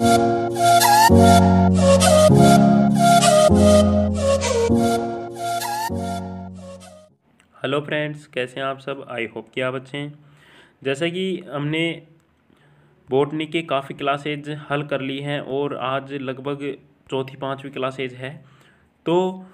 Hello friends, कैसे हैं आप सब। आई होप कि आप अच्छे हैं। जैसा कि हमने बॉटनी के काफ़ी क्लासेज हल कर ली हैं और आज लगभग चौथी पांचवी क्लासेज है। तो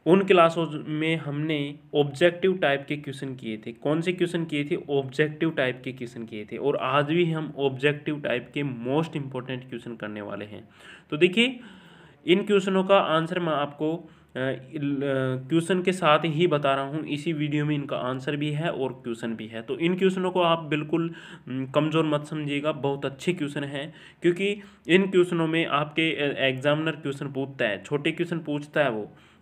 उन क्लासों में हमने ऑब्जेक्टिव टाइप के क्वेश्चन किए थे। कौन से क्वेश्चन किए थे? ऑब्जेक्टिव टाइप के क्वेश्चन किए थे। और आज भी हम ऑब्जेक्टिव टाइप के मोस्ट इंपॉर्टेंट क्वेश्चन करने वाले हैं। तो देखिए, इन क्वेश्चनों का आंसर मैं आपको क्वेश्चन के साथ ही बता रहा हूँ। इसी वीडियो में इनका आंसर भी है और क्वेश्चन भी है। तो इन क्वेश्चनों को आप बिल्कुल कमज़ोर मत समझिएगा, बहुत अच्छे क्वेश्चन हैं। क्योंकि इन क्वेश्चनों में आपके एग्जामिनर क्वेश्चन पूछता है, छोटे क्वेश्चन पूछता है।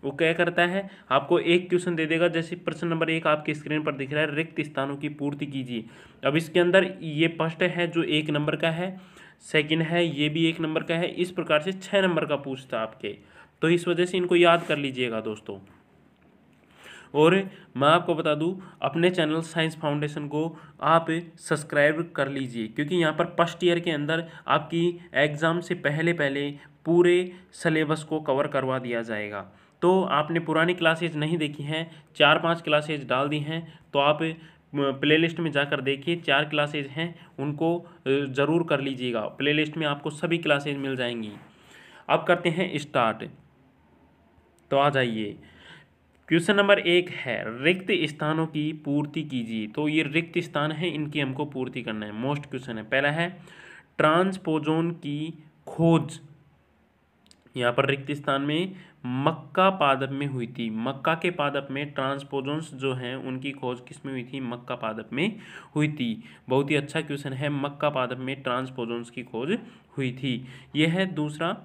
वो क्या करता है, आपको एक क्वेश्चन दे देगा। जैसे प्रश्न नंबर 1 आपके स्क्रीन पर दिख रहा है, रिक्त स्थानों की पूर्ति कीजिए। अब इसके अंदर ये फर्स्ट है जो 1 नंबर का है, सेकंड है ये भी 1 नंबर का है। इस प्रकार से 6 नंबर का पूछता है आपके। तो इस वजह से इनको याद कर लीजिएगा दोस्तों। और मैं आपको बता दूं, अपने चैनल साइंस फाउंडेशन को आप सब्सक्राइब कर लीजिए, क्योंकि यहाँ पर फर्स्ट ईयर के अंदर आपकी एग्ज़ाम से पहले पहले पूरे सिलेबस को कवर करवा दिया जाएगा। तो आपने पुरानी क्लासेज नहीं देखी हैं, 4-5 क्लासेज डाल दी हैं, तो आप प्लेलिस्ट में जाकर देखिए। 4 क्लासेज हैं, उनको ज़रूर कर लीजिएगा। प्लेलिस्ट में आपको सभी क्लासेज मिल जाएंगी। अब करते हैं स्टार्ट। तो आ जाइए, क्वेश्चन नंबर 1 है, रिक्त स्थानों की पूर्ति कीजिए। तो ये रिक्त स्थान है, इनकी हमको पूर्ति करना है। मोस्ट क्वेश्चन है। पहला है ट्रांसपोजोन की खोज। यहाँ पर रिक्त स्थान में मक्का पादप में हुई थी। मक्का के पादप में ट्रांसपोजोन्स जो हैं उनकी खोज किसमें हुई थी? मक्का पादप में हुई थी। बहुत ही अच्छा क्वेश्चन है, मक्का पादप में ट्रांसपोजोन्स की खोज हुई थी। यह है दूसरा,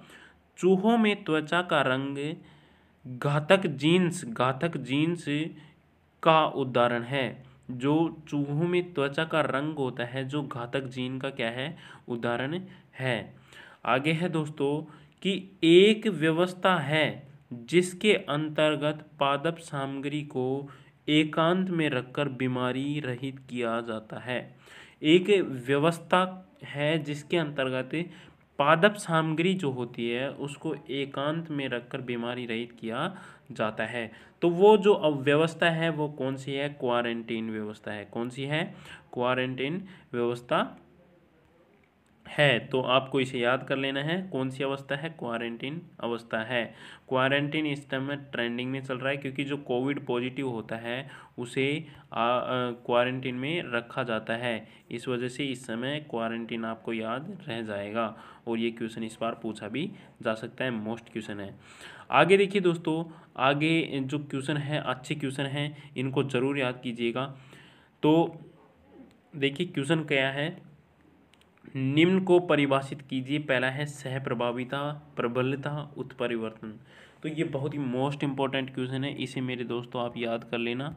चूहों में त्वचा का रंग घातक जीन्स का उदाहरण है। जो चूहों में त्वचा का रंग होता है, जो घातक जीन का क्या है? उदाहरण है। आगे है दोस्तों कि एक व्यवस्था है जिसके अंतर्गत पादप सामग्री को एकांत में रखकर बीमारी रहित किया जाता है। एक व्यवस्था है जिसके अंतर्गत पादप सामग्री जो होती है उसको एकांत में रखकर बीमारी रहित किया जाता है। तो वो जो व्यवस्था है वो कौन सी है? क्वारंटीन व्यवस्था है। कौन सी है? क्वारंटीन व्यवस्था है। तो आपको इसे याद कर लेना है। कौन सी अवस्था है? क्वारंटीन अवस्था है। क्वारंटीन इस टाइम में ट्रेंडिंग में चल रहा है, क्योंकि जो कोविड पॉजिटिव होता है उसे क्वारंटीन में रखा जाता है। इस वजह से इस समय क्वारंटीन आपको याद रह जाएगा। और ये क्वेश्चन इस बार पूछा भी जा सकता है, मोस्ट क्वेश्चन है। आगे देखिए दोस्तों, आगे जो क्वेश्चन है अच्छे क्वेश्चन हैं, इनको ज़रूर याद कीजिएगा। तो देखिए क्वेश्चन क्या है, निम्न को परिभाषित कीजिए। पहला है सहप्रभाविता, प्रबलता, उत्परिवर्तन। तो ये बहुत ही मोस्ट इंपॉर्टेंट क्वेश्चन है, इसे मेरे दोस्तों आप याद कर लेना।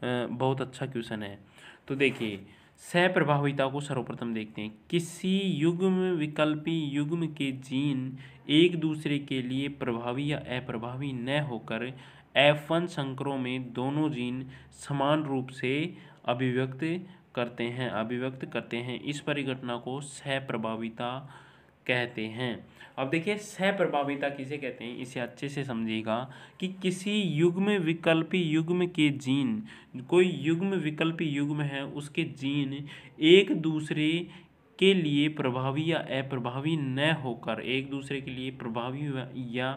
बहुत अच्छा क्वेश्चन है। तो देखिए, सहप्रभाविता को सर्वप्रथम देखते हैं। किसी युग्म विकल्पी युग्म के जीन एक दूसरे के लिए प्रभावी या अप्रभावी न होकर F1 संकरों में दोनों जीन समान रूप से अभिव्यक्त करते हैं। इस परिघटना को सहप्रभाविता कहते हैं। अब देखिए, सहप्रभाविता किसे कहते हैं, इसे अच्छे से समझिएगा कि किसी युग्म विकल्पी युग्म के जीन, कोई युग्म विकल्पी युग्म है उसके जीन एक दूसरे के लिए प्रभावी या अप्रभावी न होकर, एक दूसरे के लिए प्रभावी या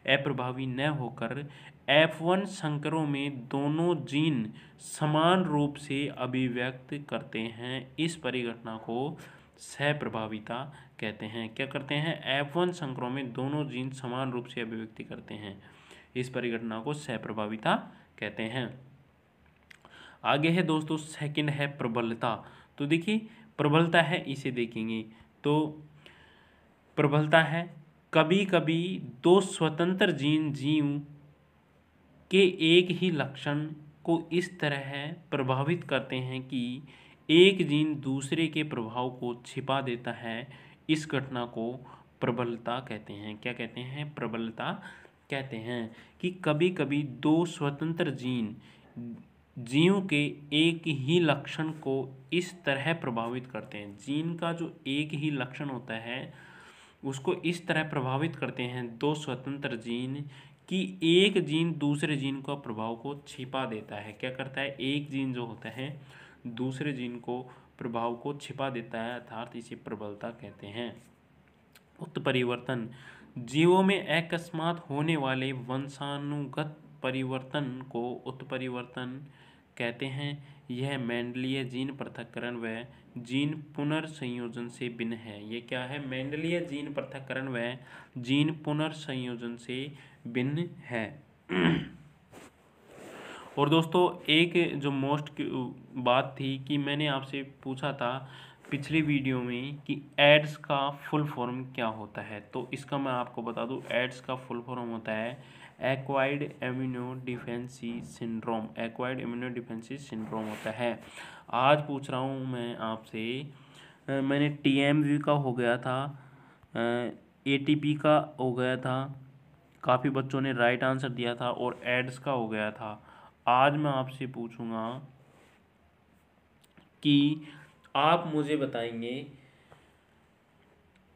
अप्रभावी न होकर F1 संकरों में दोनों जीन समान रूप से अभिव्यक्त करते हैं। इस परिघटना को सहप्रभाविता कहते हैं। क्या करते हैं? F1 संकरों में दोनों जीन समान रूप से अभिव्यक्ति करते हैं। इस परिघटना को सहप्रभाविता कहते हैं। आगे है दोस्तों, सेकंड है प्रबलता। तो देखिए, प्रबलता है, इसे देखेंगे तो प्रबलता है, कभी कभी दो स्वतंत्र जीव के एक ही लक्षण को इस तरह प्रभावित करते हैं कि एक जीन दूसरे के प्रभाव को छिपा देता है। इस घटना को प्रबलता कहते हैं। क्या कहते हैं? प्रबलता कहते हैं। कि कभी कभी दो स्वतंत्र जीव के एक ही लक्षण को इस तरह प्रभावित करते हैं। जीन का जो एक ही लक्षण होता है उसको इस तरह प्रभावित करते हैं दो स्वतंत्र जीन कि एक जीन दूसरे जीन का प्रभाव को छिपा देता है। क्या करता है, एक जीन जो होता है दूसरे जीन को प्रभाव को छिपा देता है, अर्थात इसे प्रबलता कहते हैं। उत्परिवर्तन, जीवों में अकस्मात होने वाले वंशानुगत परिवर्तन को उत्परिवर्तन कहते हैं। यह मेंडलीय जीन पृथक्करण व जीन पुनर्संयोजन से भिन्न है। ये क्या है, मेंडलीय जीन पृथक्करण व जीन पुनर्संयोजन से भिन्न है। और दोस्तों एक जो मोस्ट बात थी कि मैंने आपसे पूछा था पिछली वीडियो में कि एड्स का फुल फॉर्म क्या होता है, तो इसका मैं आपको बता दूं, एड्स का फुल फॉर्म होता है एक्वायर्ड इम्यूनोडिफेंसी सिंड्रोम। एक्वायर्ड इम्यूनोडिफेंसी सिंड्रोम होता है। आज पूछ रहा हूँ मैं आपसे, मैंने टीएमवी का हो गया था, एटीपी का हो गया था, काफ़ी बच्चों ने राइट आंसर दिया था, और एड्स का हो गया था। आज मैं आपसे पूछूंगा कि आप मुझे बताएंगे,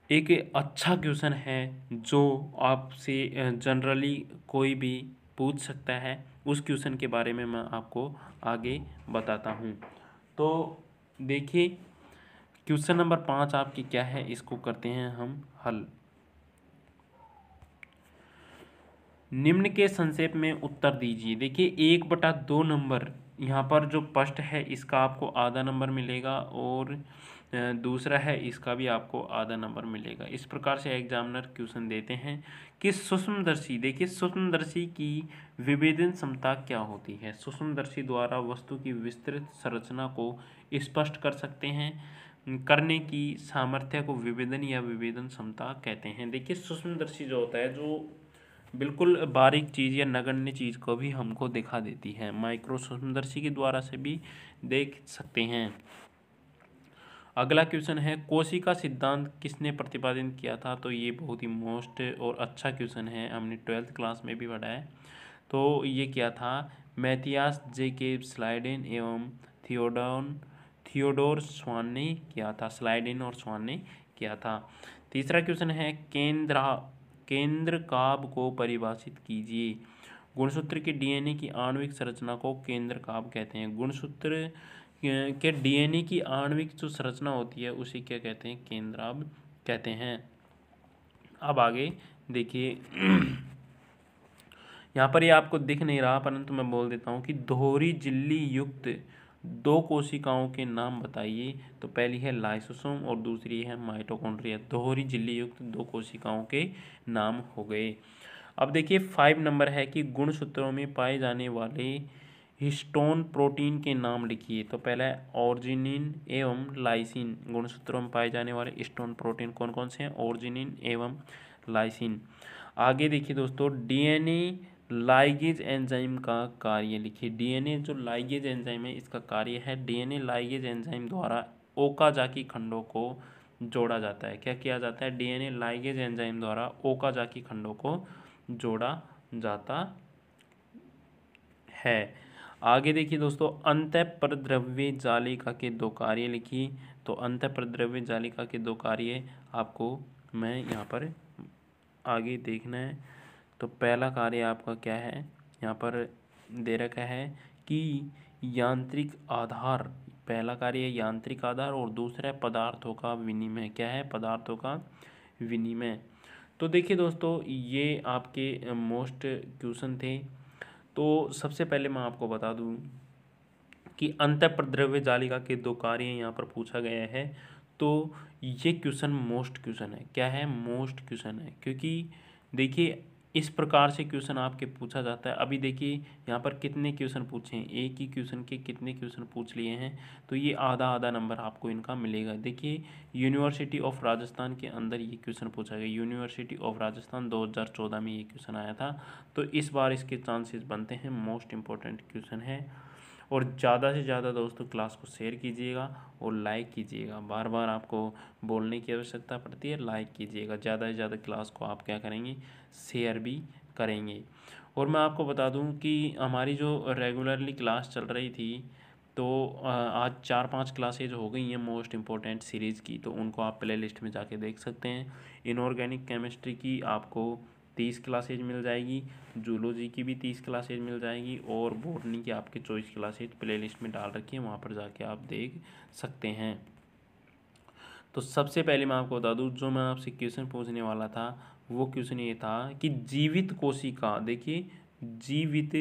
एक अच्छा क्वेश्चन है जो आपसे जनरली कोई भी पूछ सकता है, उस क्वेश्चन के बारे में मैं आपको आगे बताता हूँ। तो देखिए क्वेश्चन नंबर 5 आपकी क्या है, इसको करते हैं हम हल। निम्न के संक्षेप में उत्तर दीजिए। देखिए 1/2 नंबर यहाँ पर जो फर्स्ट है इसका आपको आधा नंबर मिलेगा, और दूसरा है इसका भी आपको आधा नंबर मिलेगा। इस प्रकार से एग्जामिनर क्वेश्चन देते हैं कि सूक्ष्मदर्शी, देखिए सूक्ष्मदर्शी की विभेदन क्षमता क्या होती है। सूक्ष्मदर्शी द्वारा वस्तु की विस्तृत संरचना को स्पष्ट कर सकते हैं, करने की सामर्थ्य को विभेदन या विभेदन क्षमता कहते हैं। देखिए सूक्ष्मदर्शी जो होता है, जो बिल्कुल बारीक चीज़ या नगण्य चीज़ को भी हमको दिखा देती है, माइक्रो सूक्ष्मदर्शी के द्वारा से भी देख सकते हैं। अगला क्वेश्चन है, कोशिका सिद्धांत किसने प्रतिपादित किया था। तो ये बहुत ही मोस्ट और अच्छा क्वेश्चन है, हमने 12th क्लास में भी पढ़ा है। तो ये क्या था, मैथियास जेकेब स्लाइडेन एवं थियोडोर स्वान ने किया था। स्लाइडेन और स्वान ने किया था। तीसरा क्वेश्चन है, केंद्र काब को परिभाषित कीजिए। गुणसूत्र के डीएनए की आणविक संरचना को केंद्र काब कहते हैं। गुणसूत्र के डीएनए की आणविक जो संरचना होती है उसे क्या कहते हैं, केंद्राब कहते हैं। अब आगे देखिए यहाँ पर ये आपको दिख नहीं रहा, परंतु मैं बोल देता हूँ कि दोहरी झिल्ली युक्त दो कोशिकाओं के नाम बताइए। तो पहली है लाइसोसोम और दूसरी है माइटोकॉन्ड्रिया। दोहरी झिल्ली युक्त दो कोशिकाओं के नाम हो गए। अब देखिए 5 नंबर है कि गुणसूत्रों में पाए जाने वाले हिस्टोन प्रोटीन के नाम लिखिए। तो पहला है ऑर्जिनिन एवं लाइसिन। गुणसूत्रों में पाए जाने वाले हिस्टोन प्रोटीन कौन कौन से हैं, ऑर्जिनिन एवं लाइसिन। आगे देखिए दोस्तों, डीएनए लाइगेज एंजाइम का कार्य लिखिए। डीएनए जो लाइगेज एंजाइम है इसका कार्य है, डीएनए लाइगेज एंजाइम द्वारा ओकाजाकी खंडों को जोड़ा जाता है। क्या किया जाता है, डीएनए लाइगेज एंजाइम द्वारा ओकाजाकी खंडों को जोड़ा जाता है। आगे देखिए दोस्तों, अंतःप्रद्रव्य जालिका के दो कार्य लिखिए। तो अंतःप्रद्रव्य जालिका के दो कार्य आपको मैं यहाँ पर आगे देखना है। तो पहला कार्य आपका क्या है, यहाँ पर दे रखा है कि यांत्रिक आधार। पहला कार्य है यांत्रिक आधार और दूसरा है पदार्थों का विनिमय। क्या है, पदार्थों का विनिमय। तो देखिए दोस्तों ये आपके मोस्ट क्वेश्चन थे। तो सबसे पहले मैं आपको बता दूं कि अंतःप्रद्रव्य जालिका के दो कार्य यहाँ पर पूछा गया है। तो ये क्वेश्चन मोस्ट क्वेश्चन है। क्या है, मोस्ट क्वेश्चन है, क्योंकि देखिए इस प्रकार से क्वेश्चन आपके पूछा जाता है। अभी देखिए यहाँ पर कितने क्वेश्चन पूछे हैं, एक ही क्वेश्चन के कितने क्वेश्चन पूछ लिए हैं। तो ये आधा आधा नंबर आपको इनका मिलेगा। देखिए यूनिवर्सिटी ऑफ राजस्थान के अंदर ये क्वेश्चन पूछा गया। यूनिवर्सिटी ऑफ राजस्थान 2014 में ये क्वेश्चन आया था। तो इस बार इसके चांसेस बनते हैं, मोस्ट इम्पोर्टेंट क्वेश्चन है। और ज़्यादा से ज़्यादा दोस्तों क्लास को शेयर कीजिएगा और लाइक कीजिएगा। बार बार आपको बोलने की आवश्यकता पड़ती है, लाइक कीजिएगा। ज़्यादा से ज़्यादा क्लास को आप क्या करेंगे, शेयर भी करेंगे। और मैं आपको बता दूं कि हमारी जो रेगुलरली क्लास चल रही थी, तो आज 4-5 क्लासेज हो गई हैं मोस्ट इम्पोर्टेंट सीरीज़ की। तो उनको आप प्ले लिस्ट में जाके देख सकते हैं। इनऑर्गेनिक केमिस्ट्री की आपको 30 क्लासेज मिल जाएगी, जूलॉजी की भी 30 क्लासेज मिल जाएगी, और बॉटनी की आपके 24 क्लासेज प्लेलिस्ट में डाल रखी है, वहाँ पर जाके आप देख सकते हैं। तो सबसे पहले मैं आपको बता दूं, जो मैं आपसे क्वेश्चन पूछने वाला था वो क्वेश्चन ये था कि जीवित कोशिका, देखिए जीवित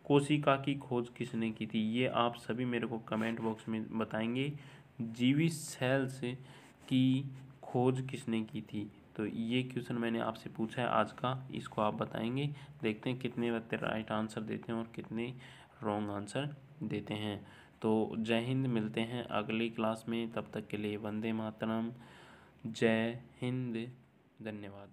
कोशिका की खोज किसने की थी, ये आप सभी मेरे को कमेंट बॉक्स में बताएंगे। जीवित सेल्स की खोज किसने की थी, तो ये क्वेश्चन मैंने आपसे पूछा है आज का, इसको आप बताएंगे। देखते हैं कितने बच्चे राइट आंसर देते हैं और कितने रॉन्ग आंसर देते हैं। तो जय हिंद, मिलते हैं अगली क्लास में, तब तक के लिए वंदे मातरम, जय हिंद, धन्यवाद।